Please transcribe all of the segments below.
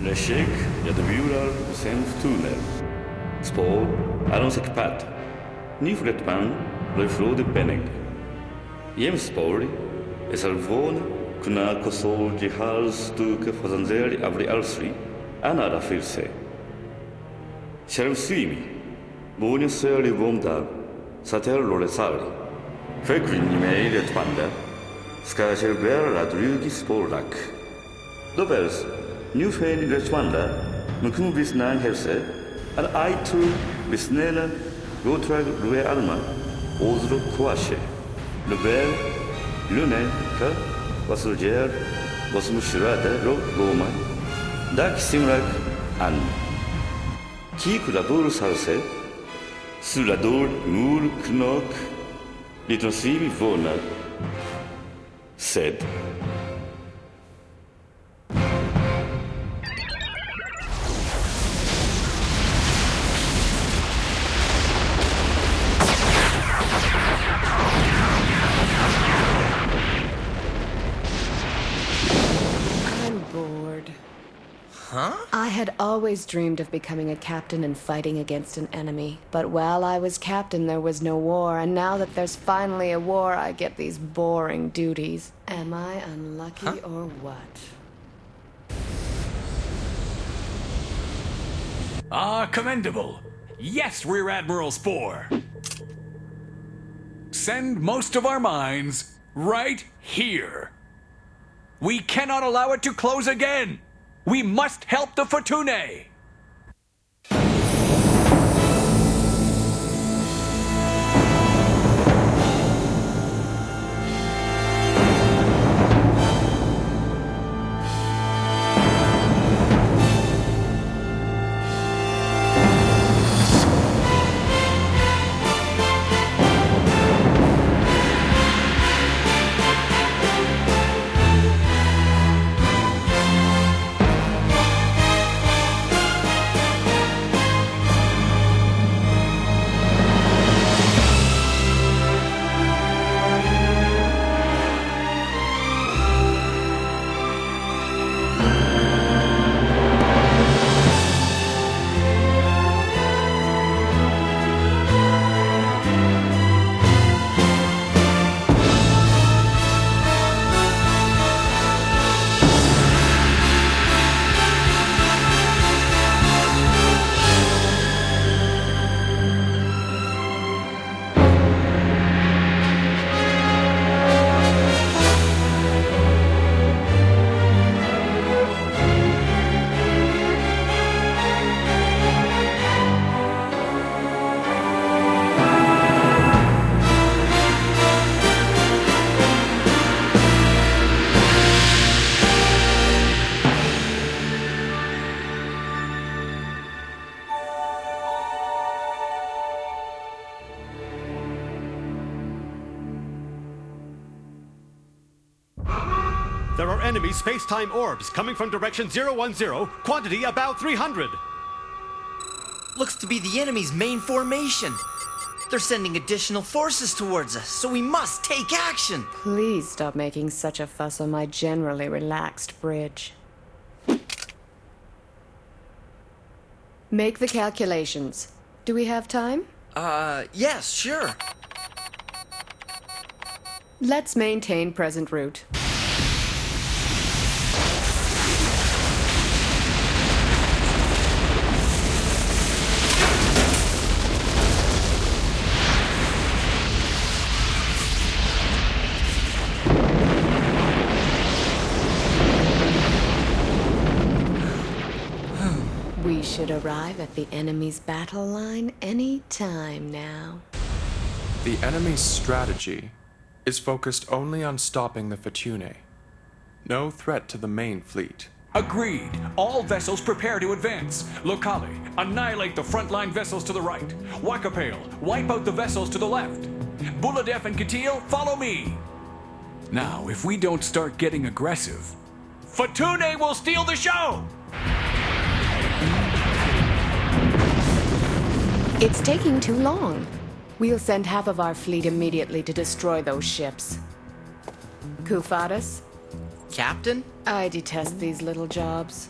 Leszek, jadwiural, sens tunel. Spår, allons ekpat. Nifretman, lefrode penning. Jemspori, esalvone, kuna kosol jihal stuke fazanzeli avri alsri, anara filse. Shervsimi, buone seli vomdag, satel lolesali. Fekvin mei retpanda, skacerber ladrugi spordak. Dobels, new fen retpanda, mukun visnan helse, and I too visnena gotrag rue alma, ozro kuashe. Lebel, lune, ka, vasuljer, vasmushirada, ro, goma, dak simrak, an. Qui collaboure salse, sur la dor, mur, knok, litrosivi vona, sed. I had always dreamed of becoming a captain and fighting against an enemy. But while I was captain, there was no war. And now that there's finally a war, I get these boring duties. Am I unlucky or what? Commendable. Yes, Rear Admiral Spore. Send most of our mines right here. We cannot allow it to close again. We must help the Fortunae! There are enemy space-time orbs coming from direction 010, quantity about 300. Looks to be the enemy's main formation. They're sending additional forces towards us, so we must take action. Please stop making such a fuss on my generally relaxed bridge. Make the calculations. Do we have time? Yes, sure. Let's maintain present route. We should arrive at the enemy's battle line any time now. The enemy's strategy is focused only on stopping the Fortunae. No threat to the main fleet. Agreed. All vessels prepare to advance. Locale, annihilate the frontline vessels to the right. Wakapale, wipe out the vessels to the left. Buladef and Katil, follow me. Now, if we don't start getting aggressive, Fortunae will steal the show! It's taking too long. We'll send half of our fleet immediately to destroy those ships. Kufadas? Captain? I detest these little jobs.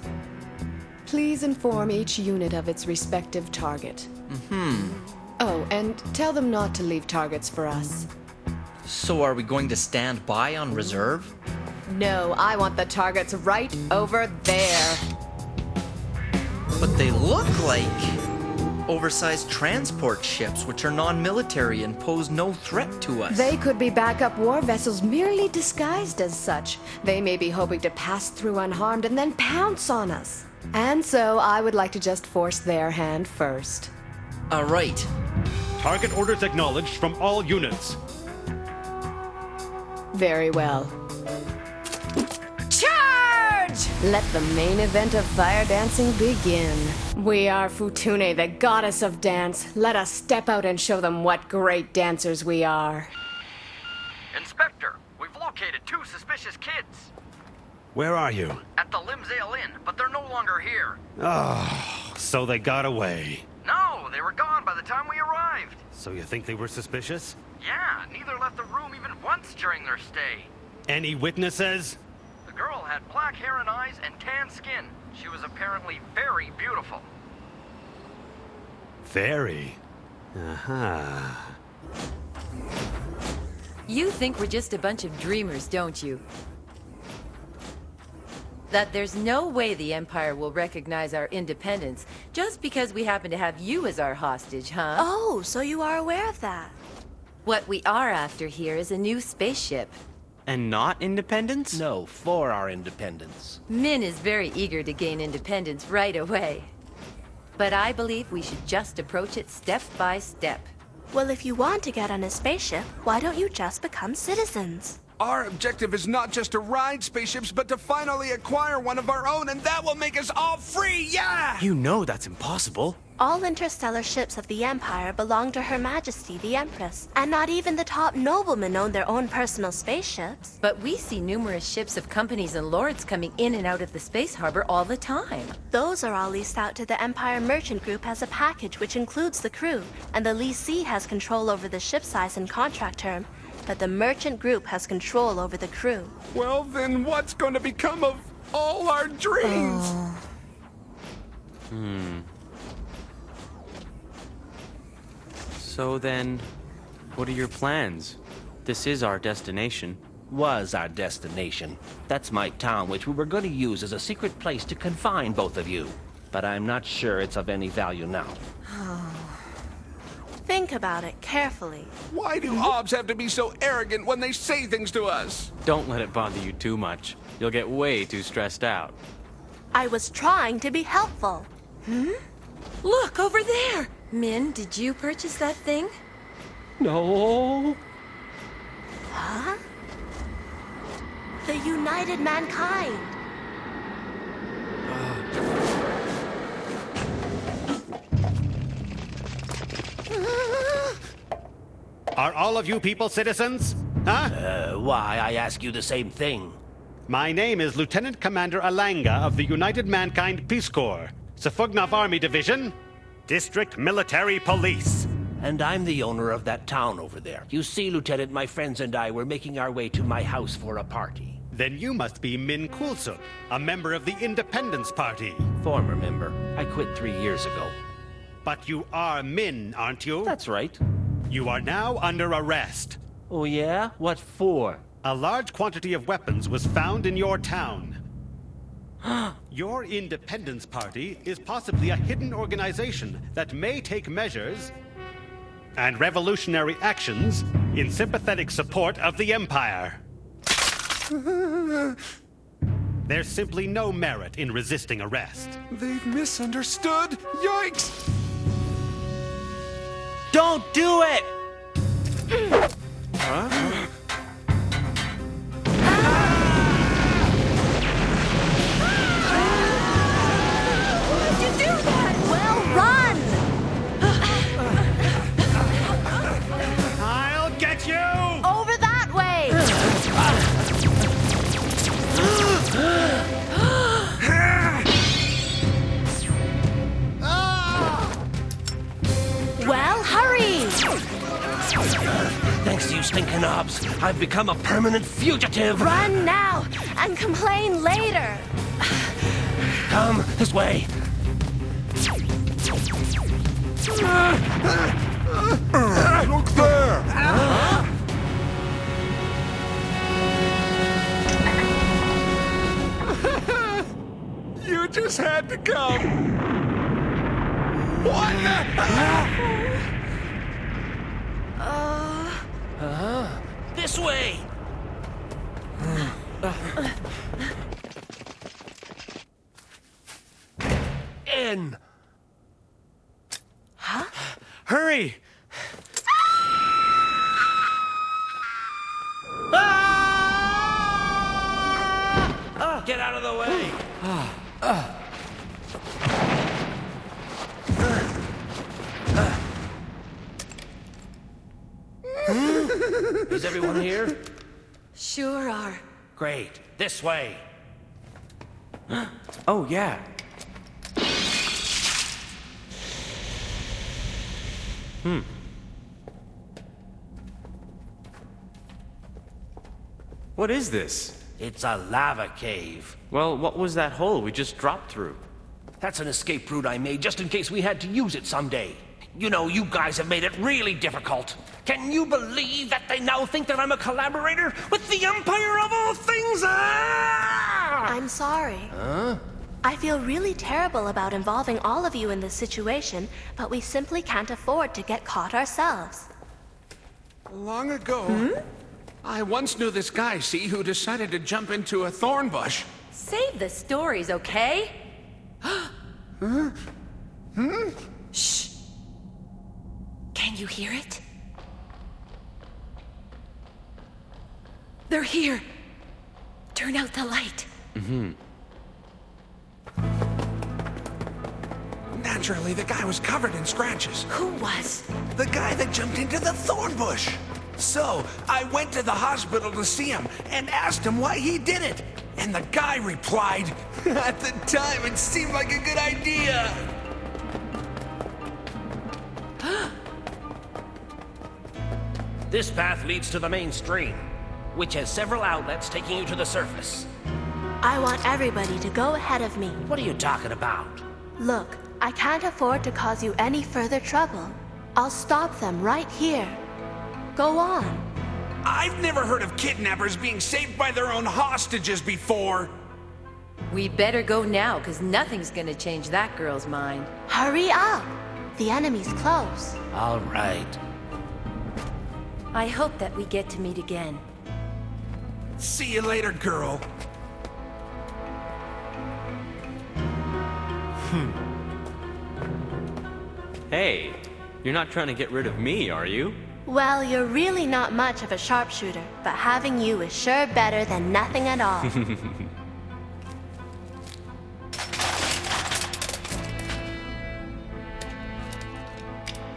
Please inform each unit of its respective target. Oh, and tell them not to leave targets for us. So are we going to stand by on reserve? No, I want the targets right over there. But they look like oversized transport ships which are non-military and pose no threat to us. They could be backup war vessels merely disguised as such. They may be hoping to pass through unharmed and then pounce on us. And so I would like to just force their hand first. All right. Target orders acknowledged from all units. Very well. Charge! Let the main event of fire dancing begin. We are Futune, the goddess of dance. Let us step out and show them what great dancers we are. Inspector, we've located 2 suspicious kids. Where are you? At the Limsdale Inn, but they're no longer here. Oh, so they got away. No, they were gone by the time we arrived. So you think they were suspicious? Yeah, neither left the room even once during their stay. Any witnesses? The girl had black hair and eyes and tan skin. She was apparently very beautiful. Very. Uh-huh. You think we're just a bunch of dreamers, don't you? That there's no way the Empire will recognize our independence just because we happen to have you as our hostage, huh? Oh, so you are aware of that. What we are after here is a new spaceship. And not independence? No, for our independence. Min is very eager to gain independence right away. But I believe we should just approach it step by step. Well, if you want to get on a spaceship, why don't you just become citizens? Our objective is not just to ride spaceships, but to finally acquire one of our own, and that will make us all free, yeah! You know that's impossible. All interstellar ships of the Empire belong to Her Majesty, the Empress, and not even the top noblemen own their own personal spaceships. But we see numerous ships of companies and lords coming in and out of the space harbor all the time. Those are all leased out to the Empire Merchant Group as a package which includes the crew, and the leasee has control over the ship size and contract term. But the Merchant Group has control over the crew. Well, then what's going to become of all our dreams? So then, what are your plans? This is our destination. Was our destination. That's my town, which we were going to use as a secret place to confine both of you. But I'm not sure it's of any value now. Think about it carefully. Why do OBS have to be so arrogant when they say things to us? Don't let it bother you too much. You'll get way too stressed out. I was trying to be helpful. Look, over there! Min, did you purchase that thing? No. Huh? The United Mankind. Are all of you people citizens? Huh? Why, I ask you the same thing. My name is Lieutenant Commander Alanga of the United Mankind Peace Corps, Safugnov Army Division, District Military Police. And I'm the owner of that town over there. You see, Lieutenant, my friends and I were making our way to my house for a party. Then you must be Min Kulsuk, a member of the Independence Party. Former member. I quit 3 years ago. But you are Min, aren't you? That's right. You are now under arrest. Oh, yeah? What for? A large quantity of weapons was found in your town. Your Independence Party is possibly a hidden organization that may take measures and revolutionary actions in sympathetic support of the Empire. There's simply no merit in resisting arrest. They've misunderstood. Yikes! Don't do it! Huh? Why'd you do that? Well, run! I'll get you! Over that way! Well, hurry! Thanks to you stinking knobs, I've become a permanent fugitive. Run now and complain later. Come This way. Look there! You just had to come. What the? This way. In. Huh? Hurry! Get out of the way. Is everyone here? Sure are. Great. This way. Oh, yeah. What is this? It's a lava cave. Well, what was that hole we just dropped through? That's an escape route I made just in case we had to use it someday. You know, you guys have made it really difficult. Can you believe that they now think that I'm a collaborator with the Empire of all things? Ah! I'm sorry. Huh? I feel really terrible about involving all of you in this situation, but we simply can't afford to get caught ourselves. Long ago, I once knew this guy, see, who decided to jump into a thorn bush. Save the stories, okay? Shh. Can you hear it? They're here. Turn out the light. Naturally, the guy was covered in scratches. Who was? The guy that jumped into the thorn bush. So, I went to the hospital to see him and asked him why he did it. And the guy replied, at the time it seemed like a good idea. This path leads to the main stream, which has several outlets taking you to the surface. I want everybody to go ahead of me. What are you talking about? Look, I can't afford to cause you any further trouble. I'll stop them right here. Go on. I've never heard of kidnappers being saved by their own hostages before. We better go now, because nothing's gonna change that girl's mind. Hurry up! The enemy's close. All right. I hope that we get to meet again. See you later, girl. Hey, you're not trying to get rid of me, are you? Well, you're really not much of a sharpshooter, but having you is sure better than nothing at all.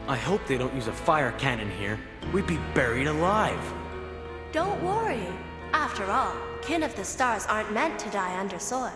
I hope they don't use a fire cannon here. We'd be buried alive. Don't worry. After all, kin of the stars aren't meant to die under soil.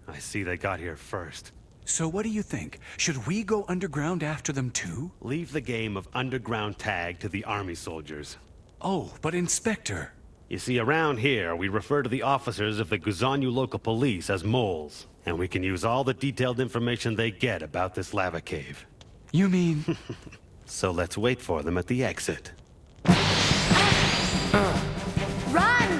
I see they got here first. So what do you think? Should we go underground after them too? Leave the game of underground tag to the army soldiers. Oh, but Inspector. You see, around here, we refer to the officers of the Guzanyu local police as moles, and we can use all the detailed information they get about this lava cave. You mean... So let's wait for them at the exit. Run!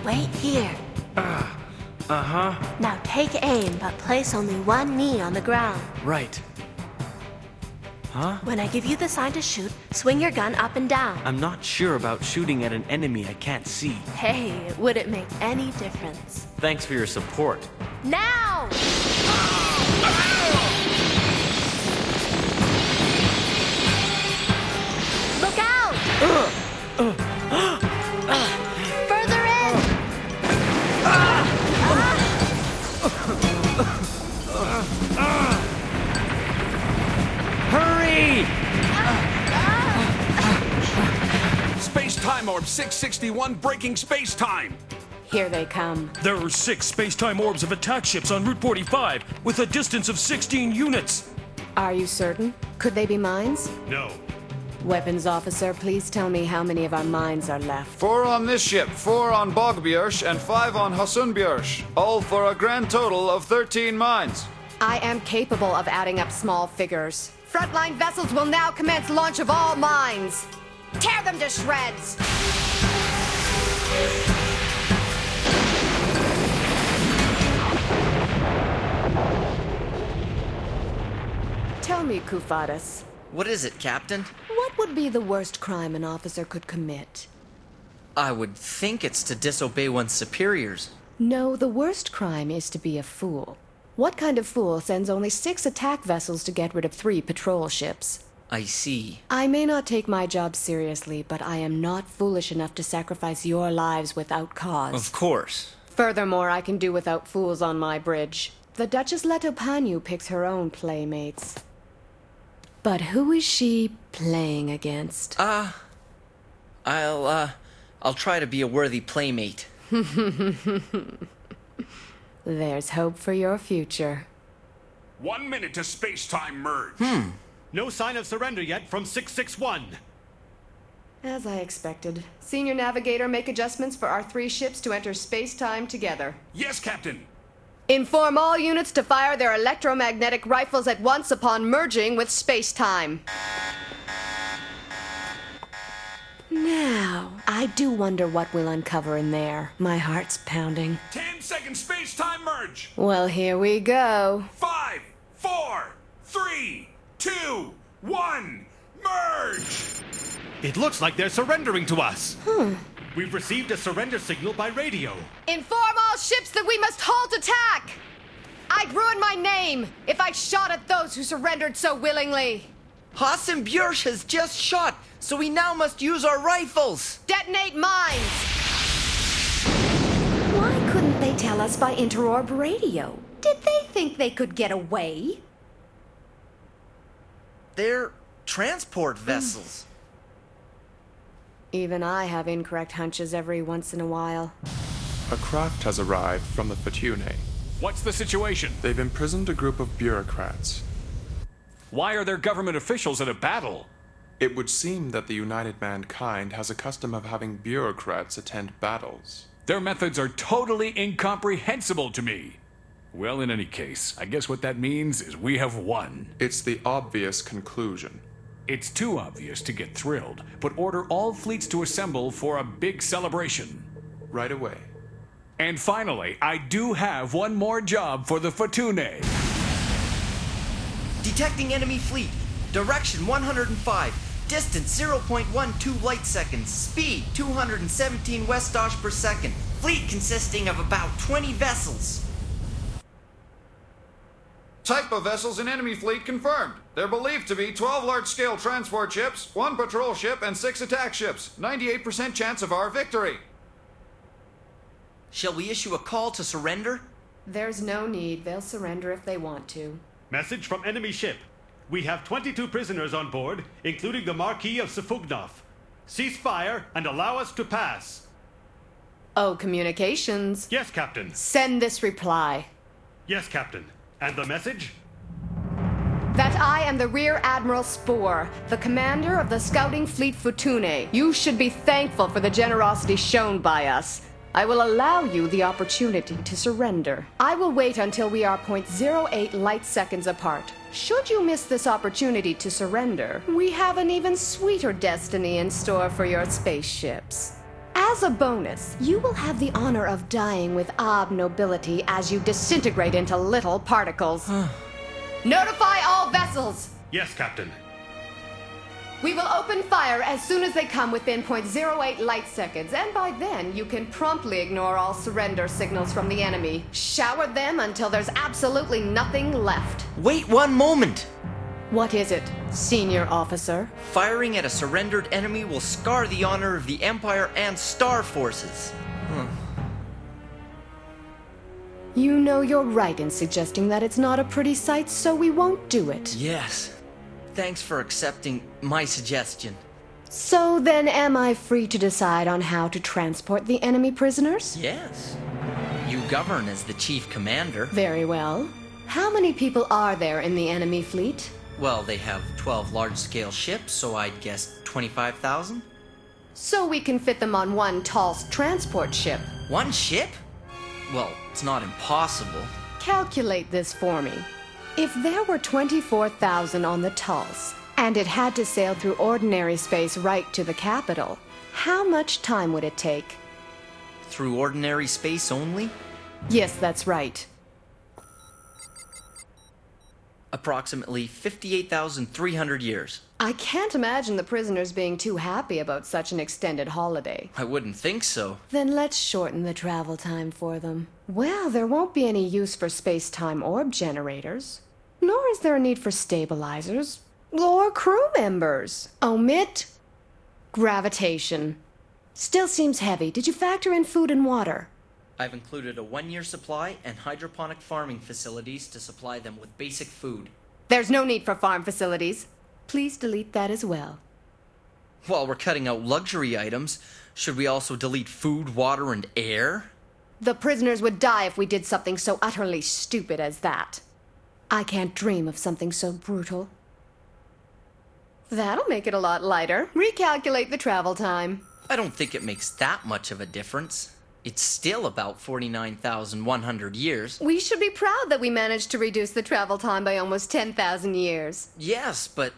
Wait here. Now take aim, but place only one knee on the ground. Right. Huh? When I give you the sign to shoot, swing your gun up and down. I'm not sure about shooting at an enemy I can't see. Hey, would it make any difference? Thanks for your support. Now! Look out! Further in! Hurry! Space-time orb 661 breaking space-time. Here they come. There are 6 space-time orbs of attack ships on Route 45 with a distance of 16 units. Are you certain? Could they be mines? No, Weapons officer, please tell me how many of our mines are left. 4 on this ship, 4 on Bogbjörsh, and 5 on Hasunbjörsh. All for a grand total of 13 mines. I am capable of adding up small figures. Frontline vessels will now commence launch of all mines. Tear them to shreds! Tell me, Kufadas. What is it, Captain? What would be the worst crime an officer could commit? I would think it's to disobey one's superiors. No, the worst crime is to be a fool. What kind of fool sends only 6 attack vessels to get rid of 3 patrol ships? I see. I may not take my job seriously, but I am not foolish enough to sacrifice your lives without cause. Of course. Furthermore, I can do without fools on my bridge. The Duchess Letopanu picks her own playmates. But who is she playing against? I'll try to be a worthy playmate. There's hope for your future. 1 minute to space-time merge. No sign of surrender yet from 661. As I expected. Senior Navigator, make adjustments for our 3 ships to enter space-time together. Yes, Captain. Inform all units to fire their electromagnetic rifles at once upon merging with space-time. Now, I do wonder what we'll uncover in there. My heart's pounding. 10-second space-time merge. Well, here we go. 5, 4, 3, 2, 1, merge! It looks like they're surrendering to us. We've received a surrender signal by radio. Inform all ships that we must halt attack! I'd ruin my name if I shot at those who surrendered so willingly. Hasunbjörsh has just shot, so we now must use our rifles. Detonate mines! Why couldn't they tell us by interorb radio? Did they think they could get away? They're transport vessels. Even I have incorrect hunches every once in a while. A craft has arrived from the Fortune. What's the situation? They've imprisoned a group of bureaucrats. Why are there government officials at a battle? It would seem that the United Mankind has a custom of having bureaucrats attend battles. Their methods are totally incomprehensible to me. Well, in any case, I guess what that means is we have won. It's the obvious conclusion. It's too obvious to get thrilled, but order all fleets to assemble for a big celebration. Right away. And finally, I do have one more job for the Fortune. Detecting enemy fleet. Direction 105. Distance 0.12 light seconds. Speed 217 Westosh per second. Fleet consisting of about 20 vessels. Type of vessels in enemy fleet confirmed. They're believed to be 12 large-scale transport ships, 1 patrol ship, and 6 attack ships. 98% chance of our victory. Shall we issue a call to surrender? There's no need. They'll surrender if they want to. Message from enemy ship. We have 22 prisoners on board, including the Marquis of Sefugnov. Cease fire and allow us to pass. Oh, communications. Yes, Captain. Send this reply. Yes, Captain. And the message? That I am the Rear Admiral Spore, the commander of the scouting fleet Fortune. You should be thankful for the generosity shown by us. I will allow you the opportunity to surrender. I will wait until we are 0.08 light seconds apart. Should you miss this opportunity to surrender, we have an even sweeter destiny in store for your spaceships. As a bonus, you will have the honor of dying with obnobility as you disintegrate into little particles. Notify all vessels! Yes, Captain. We will open fire as soon as they come within 0.08 light seconds, and by then you can promptly ignore all surrender signals from the enemy. Shower them until there's absolutely nothing left. Wait 1 moment! What is it, senior officer? Firing at a surrendered enemy will scar the honor of the Empire and Star Forces. You know you're right in suggesting that it's not a pretty sight, so we won't do it. Yes. Thanks for accepting my suggestion. So then am I free to decide on how to transport the enemy prisoners? Yes. You govern as the chief commander. Very well. How many people are there in the enemy fleet? Well, they have 12 large-scale ships, so I'd guess 25,000? So we can fit them on one tall transport ship. One ship? Well, it's not impossible. Calculate this for me. If there were 24,000 on the Tulse, and it had to sail through ordinary space right to the capital, how much time would it take? Through ordinary space only? Yes, that's right. Approximately 58,300 years. I can't imagine the prisoners being too happy about such an extended holiday. I wouldn't think so. Then let's shorten the travel time for them. Well, there won't be any use for space-time orb generators. Nor is there a need for stabilizers. Or crew members. Omit gravitation. Still seems heavy. Did you factor in food and water? I've included a 1-year supply and hydroponic farming facilities to supply them with basic food. There's no need for farm facilities. Please delete that as well. While we're cutting out luxury items, should we also delete food, water, and air? The prisoners would die if we did something so utterly stupid as that. I can't dream of something so brutal. That'll make it a lot lighter. Recalculate the travel time. I don't think it makes that much of a difference. It's still about 49,100 years. We should be proud that we managed to reduce the travel time by almost 10,000 years. Yes, but...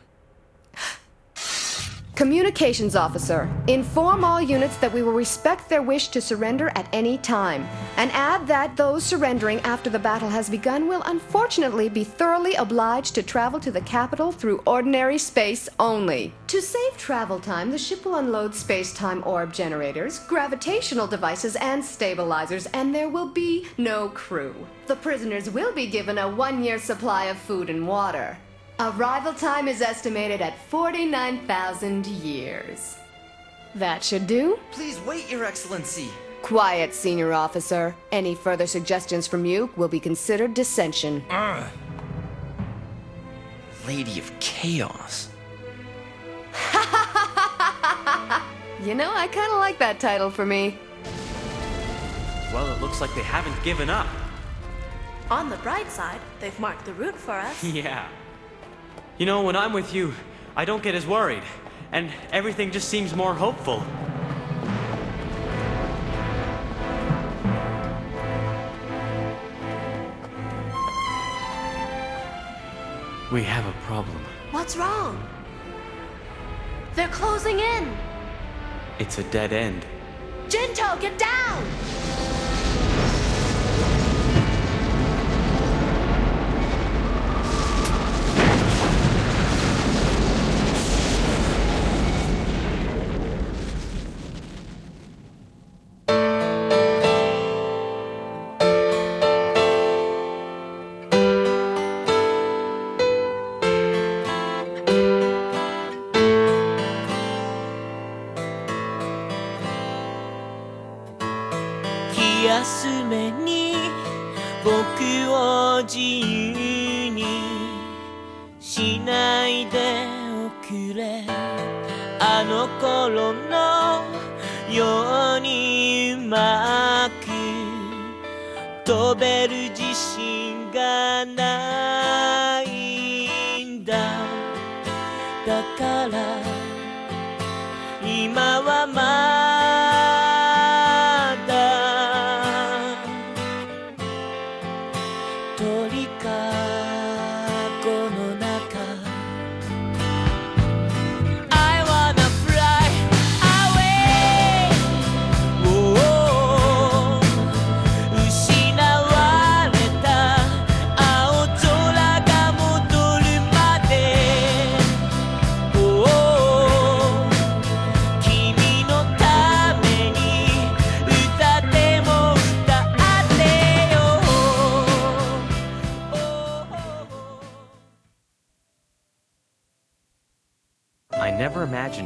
Communications officer, inform all units that we will respect their wish to surrender at any time, and add that those surrendering after the battle has begun will unfortunately be thoroughly obliged to travel to the capital through ordinary space only. To save travel time, the ship will unload space-time orb generators, gravitational devices, and stabilizers, and there will be no crew. The prisoners will be given a 1-year supply of food and water. Arrival time is estimated at 49,000 years. That should do. Please wait, Your Excellency. Quiet, Senior Officer. Any further suggestions from you will be considered dissension. Lady of Chaos. You know, I kind of like that title for me. Well, it looks like they haven't given up. On the bright side, they've marked the route for us. Yeah. You know, when I'm with you, I don't get as worried, and everything just seems more hopeful. We have a problem. What's wrong? They're closing in. It's a dead end. Jinto, get down!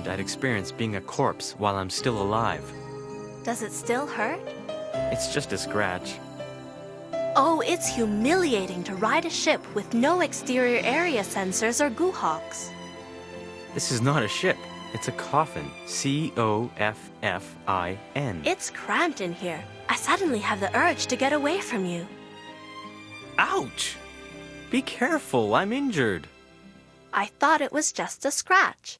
I'd experience being a corpse while I'm still alive. Does it still hurt? It's just a scratch. Oh, it's humiliating to ride a ship with no exterior area sensors or Guhawks. This is not a ship. It's a coffin. C-O-F-F-I-N. It's cramped in here. I suddenly have the urge to get away from you. Ouch! Be careful, I'm injured. I thought it was just a scratch.